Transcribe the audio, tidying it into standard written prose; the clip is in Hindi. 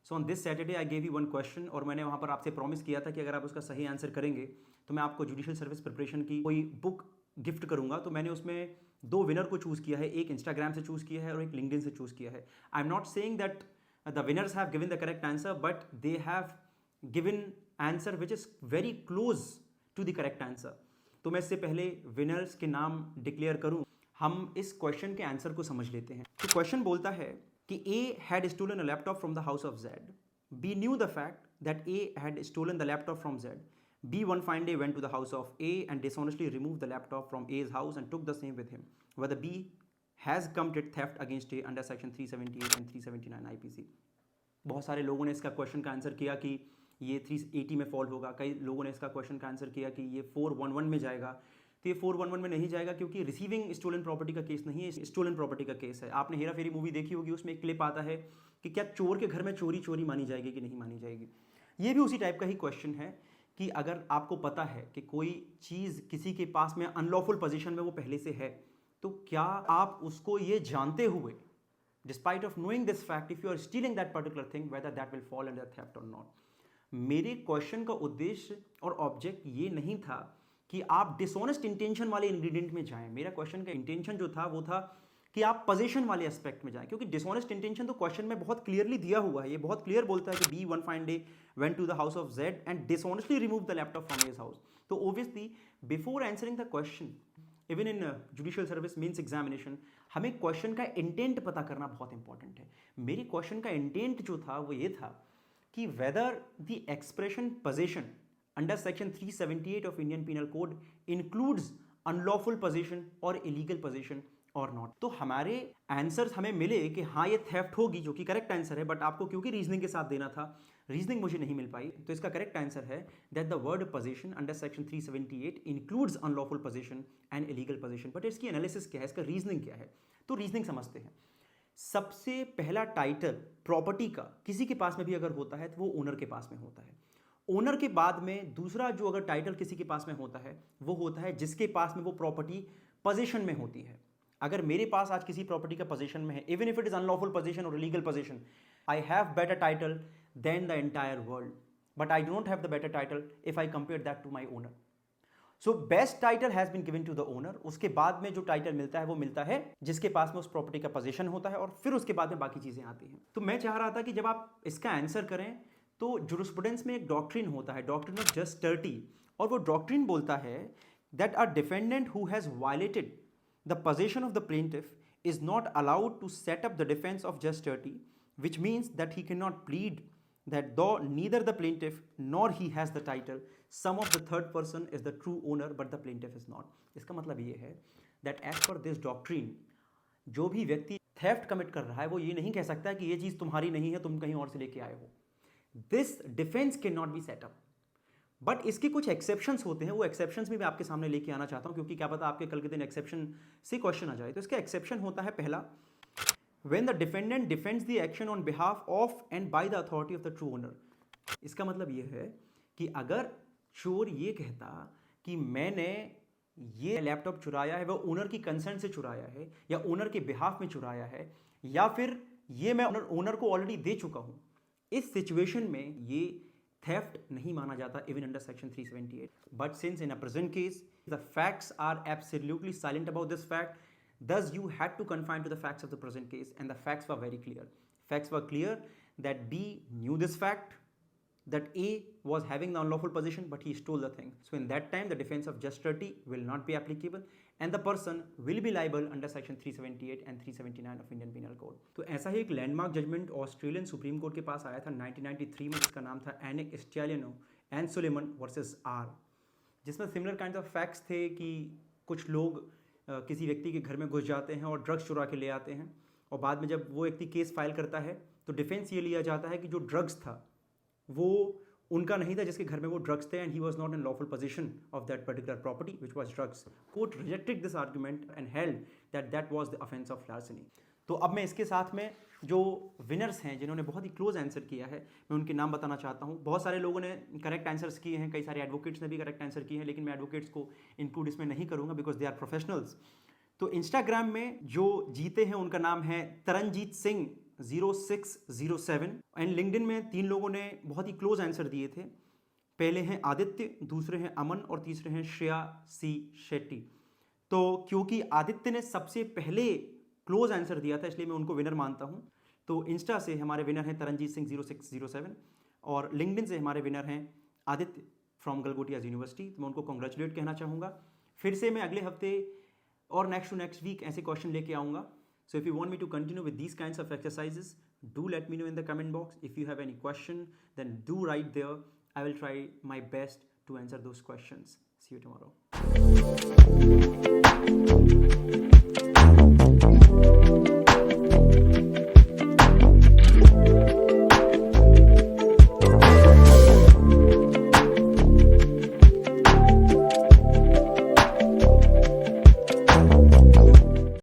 So on this Saturday I gave you one question और मैंने वहाँ पर आपसे प्रॉमिस किया था कि अगर आप उसका सही आंसर करेंगे तो मैं आपको जुडिशियल सर्विस प्रिपरेशन की कोई बुक गिफ्ट करूंगा। तो मैंने उसमें दो विनर को चूज़ किया है, एक इंस्टाग्राम से चूज़ किया है और एक लिंक्डइन से चूज़ किया है। I am not saying that the winners have given the correct answer, but they have given answer which is very close to the correct answer. तो मैं इससे पहले विनर्स के नाम डिक्लेयर करूं, हम इस क्वेश्चन के आंसर को समझ लेते हैं। तो क्वेश्चन बोलता है कि A had stolen a laptop from the house of Z. B knew the fact that A had stolen the laptop from Z. B one fine day went to the house of A and dishonestly removed the laptop from A's house and took the same with him. Whether B has committed theft against A under section 378 and 379 IPC. बहुत सारे लोगों ने इसका क्वेश्चन का आंसर किया कि ये 380 में फॉल होगा, कई लोगों ने इसका क्वेश्चन का आंसर किया कि ये 411 में जाएगा। तो ये 411 में नहीं जाएगा क्योंकि रिसीविंग स्टोलन प्रॉपर्टी का केस नहीं है, स्टोलन प्रॉपर्टी का केस है। आपने हेरा फेरी मूवी देखी होगी, उसमें एक क्लिप आता है कि क्या चोर के घर में चोरी चोरी मानी जाएगी कि नहीं मानी जाएगी। ये भी उसी टाइप का ही क्वेश्चन है कि अगर आपको पता है कि कोई चीज़ किसी के पास में अनलॉफुल पोजीशन में वो पहले से है, तो क्या आप उसको ये जानते हुए, despite of knowing this fact, if you are stealing that particular thing, whether that will fall under theft or not. मेरे क्वेश्चन का उद्देश्य और ऑब्जेक्ट ये नहीं था कि आप डिसऑनेस्ट इंटेंशन वाले इंग्रेडिएंट में जाएं। मेरा क्वेश्चन का इंटेंशन जो था वो था कि आप पोजीशन वाले एस्पेक्ट में जाएं, क्योंकि डिसऑनेस्ट इंटेंशन तो क्वेश्चन में बहुत क्लियरली दिया हुआ है। ये बहुत क्लियर बोलता है कि B one fine day went to the house of Z and dishonestly remove the laptop from his house. तो obviously before answering the question, even in judicial service means examination, हमें क्वेश्चन का इंटेंट पता करना बहुत इंपॉर्टेंट है। मेरे क्वेश्चन का इंटेंट जो था वो ये था कि whether the expression position under section 378 of Indian Penal Code includes unlawful possession or illegal possession or not। तो हमारे आंसर्स हमें मिले कि हाँ ये थेफ्ट होगी, जो कि करेक्ट आंसर है, बट आपको क्योंकि रीजनिंग के साथ देना था, रीजनिंग मुझे नहीं मिल पाई, तो इसका करेक्ट आंसर है that the word position under section 378 includes unlawful position and illegal position. But इसकी एनालिसिस क्या है, इसका रीजनिंग क्या है, तो रीजनिंग समझते हैं। सबसे पहला टाइटल प्रॉपर्टी का किसी के पास में भी अगर होता है तो वो ओनर के पास में होता है। ओनर के बाद में दूसरा जो अगर टाइटल किसी के पास में होता है वो होता है जिसके पास में वो प्रॉपर्टी पोजीशन में होती है। अगर मेरे पास आज किसी प्रॉपर्टी का पोजीशन में है, even if it is unlawful position और illegal position, I have better title than the entire world, but I do not have the better title if I compare that to my owner. So best title has been given to the owner. उसके बाद में जो टाइटल मिलता है वो मिलता है जिसके पास में उस प्रॉपर्टी का पोजीशन होता है, और फिर उसके बाद में बाकी चीजें आती हैं। तो मैं चाह रहा था कि जब आप इसका आंसर करें तो जुरिस्प्रूडेंस में एक डॉक्ट्रिन होता है, डॉक्ट्रिन ऑफ जस्टिटी, और वो डॉक्ट्रिन बोलता है that a defendant who has violated the position of the plaintiff is not allowed to set up the defence of jus tertii, which means that he can not plead that though neither the plaintiff nor he has the title, some of the third person is the true owner but the plaintiff is not। इसका मतलब ये है that as per this doctrine, जो भी व्यक्ति थेफ्ट कमिट कर रहा है वो ये नहीं कह सकता कि ये चीज तुम्हारी नहीं है, तुम कहीं और से लेके आए हो। This defence can not be set up. But इसके कुछ एक्सेप्शंस होते हैं, वो एक्सेप्शंस भी मैं आपके सामने लेके आना चाहता हूं, क्योंकि क्या पता आपके कल के दिन एक्सेप्शन से क्वेश्चन आ जाए। तो इसका एक्सेप्शन होता है पहला, when the defendant defends the action on behalf of and by the authority of the true owner। इसका मतलब यह है कि अगर चोर ये कहता कि मैंने ये लैपटॉप चुराया है, वह ओनर की कंसेंट से चुराया है या ओनर के बिहाफ में चुराया है, या फिर ये मैं ओनर को ऑलरेडी दे चुका हूं, इस सिचुएशन में ये थेफ्ट नहीं माना जाता even under section 378। But since in a present case the facts are absolutely silent about this fact, thus you had to confine to the facts of the present case, and the facts were very clear। Facts were clear that B knew this fact, that A was having the unlawful possession but he stole the thing। So in that time the defense of justice will not be applicable and the person will be liable under section 378 and 379 of Indian Penal Code। तो ऐसा ही एक landmark judgment Australian supreme court के पास आया था 1993 में, जिसका नाम था एनिक स्टैलिनो एंड सुलेमन वर्सेस आर, जिसमें सिमिलर काइंड ऑफ फैक्ट्स थे कि कुछ लोग किसी व्यक्ति के घर में घुस जाते हैं और ड्रग्स चुरा के ले आते हैं, और बाद में जब वो व्यक्ति केस फाइल करता है तो डिफेंस ये लिया जाता है कि जो ड्रग्स था वो उनका नहीं था जिसके घर में वो ड्रग्स थे, and he was not in lawful position of that particular property which was drugs. Court rejected this argument and held that that was the offence of larceny. तो अब मैं इसके साथ में जो विनर्स हैं जिन्होंने बहुत ही क्लोज आंसर किया है, मैं उनके नाम बताना चाहता हूँ। बहुत सारे लोगों ने करेक्ट आंसर्स किए हैं, कई सारे एडवोकेट्स ने भी करेक्ट आंसर किए हैं, लेकिन मैं एडवोकेट्स को इंक्लूड इसमें नहीं करूँगा बिकॉज दे आर प्रोफेशनल्स। तो इंस्टाग्राम में जो जीते हैं उनका नाम है तरनजीत सिंह 0607 एंड लिंक्डइन में 3 लोगों ने बहुत ही क्लोज आंसर दिए थे। पहले हैं आदित्य, दूसरे हैं अमन और तीसरे हैं श्रेया सी शेट्टी। तो क्योंकि आदित्य ने सबसे पहले क्लोज आंसर दिया था इसलिए मैं उनको विनर मानता हूं। तो इंस्टा से हमारे विनर हैं तरनजीत सिंह 0607 और लिंक्डइन से हमारे विनर हैं आदित्य फ्रॉम गलगोटियाज यूनिवर्सिटी। तो मैं उनको कॉन्ग्रेचुलेट कहना चाहूँगा। फिर से मैं अगले हफ्ते और नेक्स्ट टू नेक्स्ट वीक ऐसे क्वेश्चन लेके आऊँगा। So if you want me to continue with these kinds of exercises, do let me know in the comment box. If you have any question, then do write there. I will try my best to answer those questions. See you tomorrow.